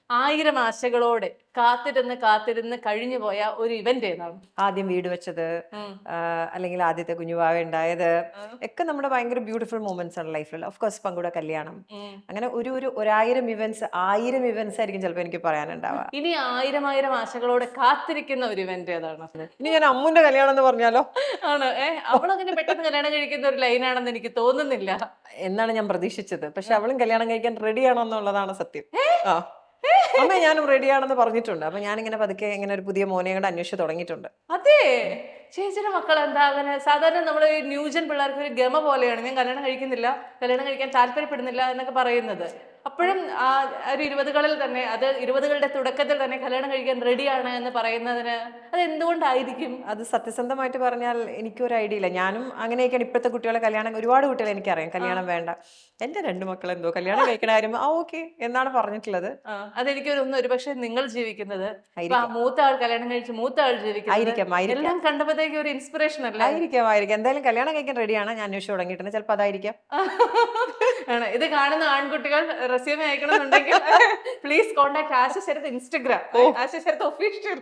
1000 ആശകളോടെ കാത്തിരുന്ന് കാത്തിരുന്ന് കഴിഞ്ഞു പോയ ഒരു ഇവന്റ് ഏതാണ്? ആദ്യം വീട് വെച്ചത്, ഉം. അല്ലെങ്കിൽ ആദ്യത്തെ കുഞ്ഞുവാവ ഉണ്ടായത് ഒക്കെ നമ്മുടെ ഭയങ്കര ബ്യൂട്ടിഫുൾ മൂമെന്റ്സ് ആണ് ലൈഫിൽ. ഓഫ് കോഴ്സ് പങ്കുടെ കല്യാണം. ഉം. അങ്ങനെ ഒരു 1000 ഇവന്റ്സ് ആയിരിക്കും ചിലപ്പോൾ എനിക്ക് പറയാനുണ്ടാവുക. ഇനി 1000 ആശകളോടെ കാത്തിരിക്കുന്ന ഒരു ഇവന്റ് ഏതാണ്? ഇനി ഞാൻ അമ്മുന്റെ കല്യാണം എന്ന് പറഞ്ഞാലോ? ആണ്. അവളങ്ങനെ പെട്ടെന്ന് കല്യാണം കഴിക്കുന്ന ഒരു ലൈനാണെന്ന് എനിക്ക് തോന്നുന്നില്ല. എന്നാണ് ഞാൻ പ്രതീക്ഷിച്ചത്. പക്ഷെ അവളും കല്യാണം കഴിക്കാൻ റെഡിയാണോ എന്നുള്ളതാണ് സത്യം. ആ, അമ്മ ഞാനും റെഡിയാണെന്ന് പറഞ്ഞിട്ടുണ്ട്. അപ്പൊ ഞാനിങ്ങനെ പതുക്കെ ഇങ്ങനെ ഒരു പുതിയ മോനെ കൂടെ അന്വേഷിച്ച് തുടങ്ങിയിട്ടുണ്ട്. അതെ. ചേച്ചിയുടെ മക്കൾ എന്താ അങ്ങനെ? സാധാരണ നമ്മള് ഈ ന്യൂജൻ പിള്ളേർക്ക് ഒരു ഗമ പോലെയാണ്. ഞാൻ കല്യാണം കഴിക്കുന്നില്ല, കല്യാണം കഴിക്കാൻ താല്പര്യപ്പെടുന്നില്ല എന്നൊക്കെ പറയുന്നത്. അപ്പോഴും ആ ഒരു 20കളിൽ തന്നെ, അത് 20കളുടെ തുടക്കത്തിൽ തന്നെ കല്യാണം കഴിക്കാൻ റെഡിയാണ് എന്ന് പറയുന്നതിന് അത് എന്തുകൊണ്ടായിരിക്കും? അത് സത്യസന്ധമായിട്ട് പറഞ്ഞാൽ എനിക്കൊരു ഐഡിയ ഇല്ല. ഞാനും അങ്ങനെയൊക്കെയാണ് ഇപ്പോഴത്തെ കുട്ടികളെ കല്യാണം, ഒരുപാട് കുട്ടികളെ എനിക്കറിയാം കല്യാണം വേണ്ട. എന്റെ 2 മക്കൾ എന്തോ കല്യാണം കഴിക്കണ കാര്യം ഓക്കെ എന്നാണ് പറഞ്ഞിട്ടുള്ളത്. അതെനിക്ക് തോന്നുന്നു ഒരുപക്ഷെ നിങ്ങൾ ജീവിക്കുന്നത്, ഇപ്പൊ ആ ആയിരിക്കാം മൂത്ത ആൾ കല്യാണം കഴിച്ച് മൂത്ത ആൾ ജീവിക്കുന്നത് ആയിരിക്കാം ആയിരിക്കാം എല്ലാം കണ്ടപ്പോഴത്തേക്ക് ഒരു ഇൻസ്പിറേഷൻ അല്ലേ? ആയിരിക്കാം. എന്തായാലും കല്യാണം കഴിക്കാൻ റെഡിയാണ്, ഞാൻ അന്വേഷിച്ച് തുടങ്ങിയിട്ടുണ്ട്. ചിലപ്പോൾ അതായിരിക്കാം. ആണ്. ഇത് കാണുന്ന ആൺകുട്ടികൾ റെസ്യൂമെ അയക്കണമെന്നുണ്ടെങ്കിൽ please contact Asha Sharath Instagram, Asha Sharath official.